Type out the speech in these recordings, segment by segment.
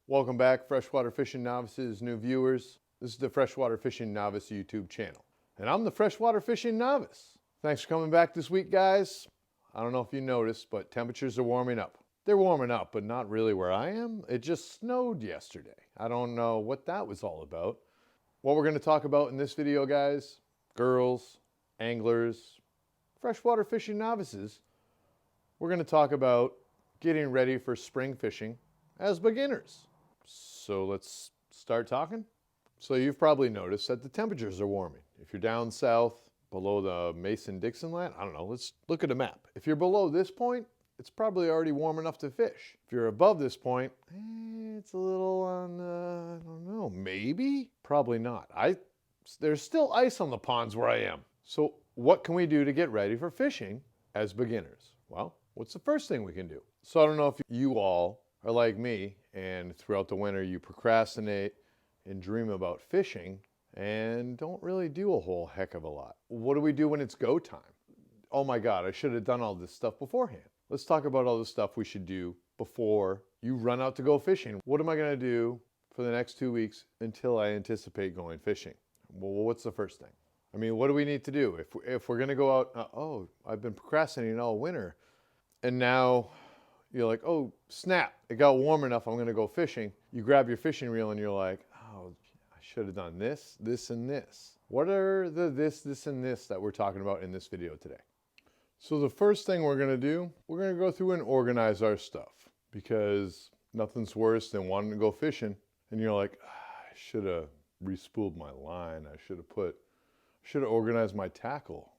Welcome back, Freshwater Fishing Novices, new viewers. This is the Freshwater Fishing Novice YouTube channel. And I'm the Freshwater Fishing Novice. Thanks for coming back this week, guys. I don't know if you noticed, but temperatures are warming up. They're warming up, but not really where I am. It just snowed yesterday. I don't know what that was all about. What we're going to talk about in this video, guys, girls, anglers, freshwater fishing novices, we're going to talk about getting ready for spring fishing as beginners. So let's start talking. So you've probably noticed that the temperatures are warming. If you're down south below the Mason-Dixon line, I don't know, let's look at a map. If you're below this point, it's probably already warm enough to fish. If you're above this point, it's a little on, I don't know, maybe? Probably not. There's still ice on the ponds where I am. So what can we do to get ready for fishing as beginners? Well, what's the first thing we can do? So I don't know if you all are like me and throughout the winter you procrastinate and dream about fishing and don't really do a whole heck of a lot. What do we do when it's go time? Oh my God, I should have done all this stuff beforehand. Let's talk about all the stuff we should do before you run out to go fishing. What am I gonna do for the next 2 weeks until I anticipate going fishing? Well, what's the first thing? I mean, what do we need to do? If we're gonna go out, oh, I've been procrastinating all winter, and now you're like, oh, snap, it got warm enough, I'm gonna go fishing. You grab your fishing reel and you're like, oh, I should have done this, this, and this. What are the this, and this that we're talking about in this video today? So the first thing we're gonna do, we're gonna go through and organize our stuff, because nothing's worse than wanting to go fishing and you're like, I should have respooled my line, I should have organized my tackle.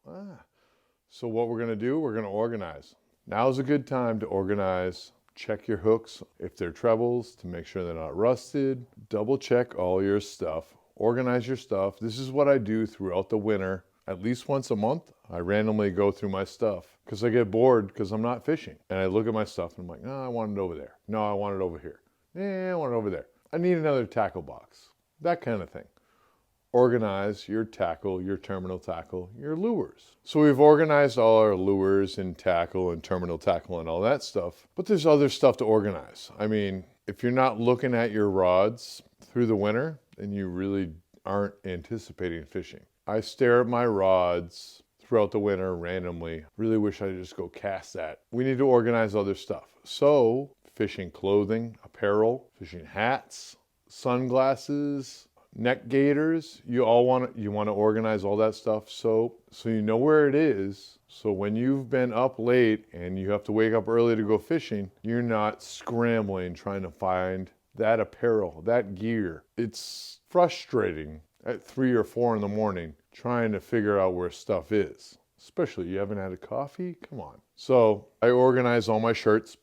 So what we're gonna do, we're gonna organize. Now's a good time to organize. Check your hooks if they're trebles to make sure they're not rusted. Double check all your stuff. Organize your stuff. This is what I do throughout the winter. At least once a month, I randomly go through my stuff because I get bored because I'm not fishing. And I look at my stuff and I'm like, no, I want it over there. No, I want it over here. I want it over there. I need another tackle box. That kind of thing. Organize your tackle, your terminal tackle, your lures. So we've organized all our lures and tackle and terminal tackle and all that stuff, but there's other stuff to organize. I mean, if you're not looking at your rods through the winter, then you really aren't anticipating fishing. I stare at my rods throughout the winter randomly. Really wish I could just go cast that. We need to organize other stuff. So fishing clothing, apparel, fishing hats, sunglasses, neck gaiters, you want to organize all that stuff so you know where it is. So when you've been up late and you have to wake up early to go fishing, you're not scrambling trying to find that apparel, that gear. It's frustrating at 3 or 4 in the morning trying to figure out where stuff is. Especially you haven't had a coffee? Come on. So I organize all my shirts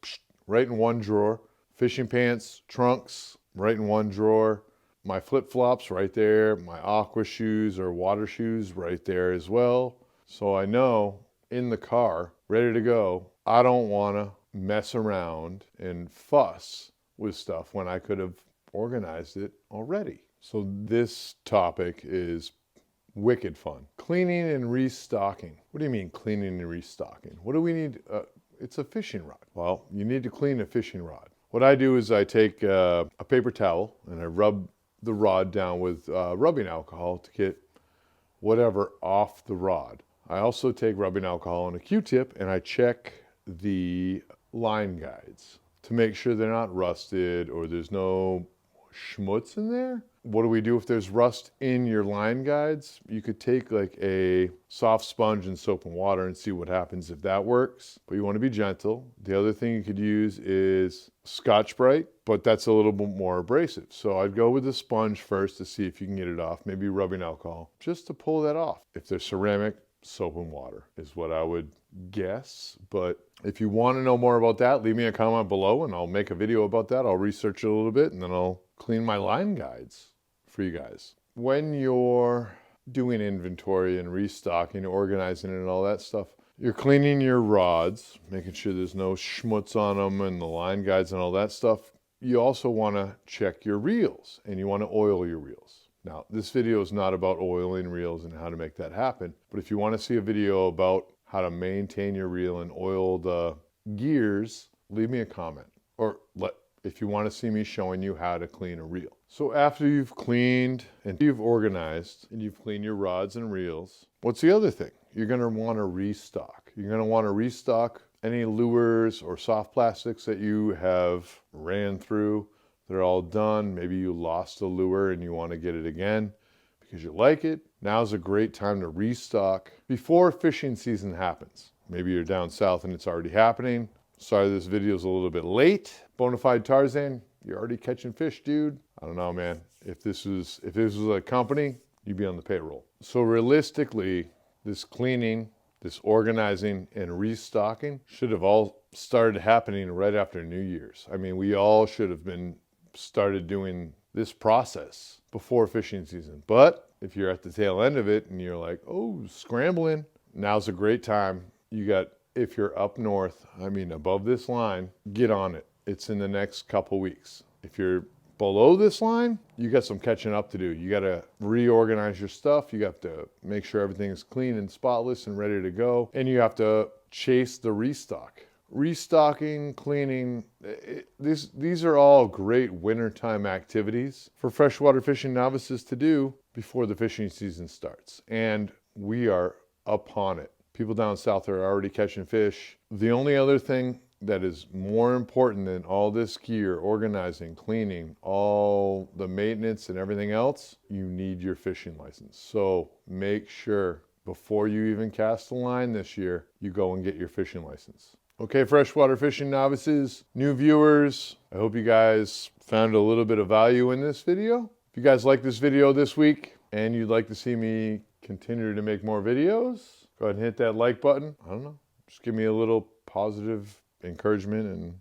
right in one drawer, fishing pants, trunks right in one drawer, my flip-flops right there, my aqua shoes or water shoes right there as well. So I know in the car, ready to go, I don't want to mess around and fuss with stuff when I could have organized it already. So this topic is wicked fun. Cleaning and restocking. What do you mean cleaning and restocking? What do we need? It's a fishing rod. Well, you need to clean a fishing rod. What I do is I take a paper towel and I rub the rod down with rubbing alcohol to get whatever off the rod. I also take rubbing alcohol and a Q-tip and I check the line guides to make sure they're not rusted or there's no schmutz in there. What do we do if there's rust in your line guides? You could take like a soft sponge and soap and water and see what happens if that works. But you want to be gentle. The other thing you could use is Scotch-Brite, but that's a little bit more abrasive. So I'd go with the sponge first to see if you can get it off, maybe rubbing alcohol, just to pull that off. If they're ceramic, soap and water is what I would guess. But if you want to know more about that, leave me a comment below and I'll make a video about that. I'll research it a little bit and then I'll clean my line guides for you guys. When you're doing inventory and restocking, organizing and all that stuff, you're cleaning your rods, making sure there's no schmutz on them and the line guides and all that stuff. You also want to check your reels and you want to oil your reels. Now, this video is not about oiling reels and how to make that happen, but if you want to see a video about how to maintain your reel and oil the gears, leave me a comment. Or if you want to see me showing you how to clean a reel. So after you've cleaned and you've organized and you've cleaned your rods and reels, what's the other thing? You're going to want to restock. You're going to want to restock any lures or soft plastics that you have ran through. They're all done. Maybe you lost a lure and you want to get it again because you like it. Now's a great time to restock before fishing season happens. Maybe you're down south and it's already happening. Sorry this video is a little bit late. Bonafide Tarzan, you're already catching fish, dude. I don't know, man. If this was a company, you'd be on the payroll. So realistically, this cleaning, this organizing and restocking should have all started happening right after New Year's. I mean, we all should have been started doing this process before fishing season. But if you're at the tail end of it and you're like, oh, scrambling, now's a great time. If you're up north, I mean, above this line, get on it. It's in the next couple weeks. If you're below this line, you got some catching up to do. You got to reorganize your stuff. You have to make sure everything is clean and spotless and ready to go. And you have to chase the restock. Restocking, cleaning, these are all great wintertime activities for freshwater fishing novices to do before the fishing season starts. And we are upon it. People down south are already catching fish. The only other thing that is more important than all this gear, organizing, cleaning, all the maintenance and everything else, you need your fishing license. So make sure before you even cast a line this year, you go and get your fishing license. Okay, freshwater fishing novices, new viewers, I hope you guys found a little bit of value in this video. If you guys like this video this week and you'd like to see me continue to make more videos, go ahead and hit that like button. I don't know, just give me a little positive encouragement and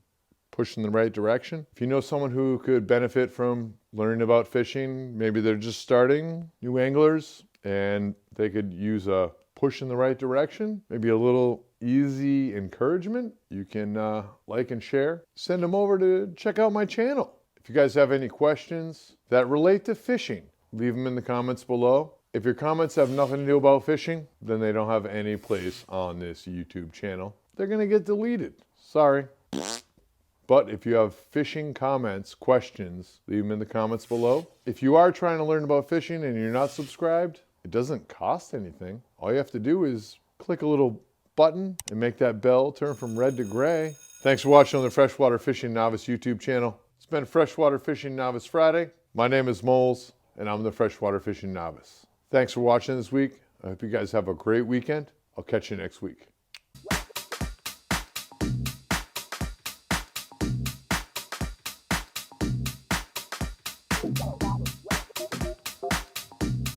push in the right direction. If you know someone who could benefit from learning about fishing, maybe they're just starting, new anglers, and they could use a push in the right direction, maybe a little easy encouragement, you can like and share. Send them over to check out my channel. If you guys have any questions that relate to fishing, leave them in the comments below. If your comments have nothing to do about fishing, then they don't have any place on this YouTube channel. They're gonna get deleted. Sorry. But if you have fishing comments, questions, leave them in the comments below. If you are trying to learn about fishing and you're not subscribed, it doesn't cost anything. All you have to do is click a little button and make that bell turn from red to gray. Thanks for watching on the Freshwater Fishing Novice YouTube channel. It's been Freshwater Fishing Novice Friday. My name is Molez, and I'm the Freshwater Fishing Novice. Thanks for watching this week. I hope you guys have a great weekend. I'll catch you next week.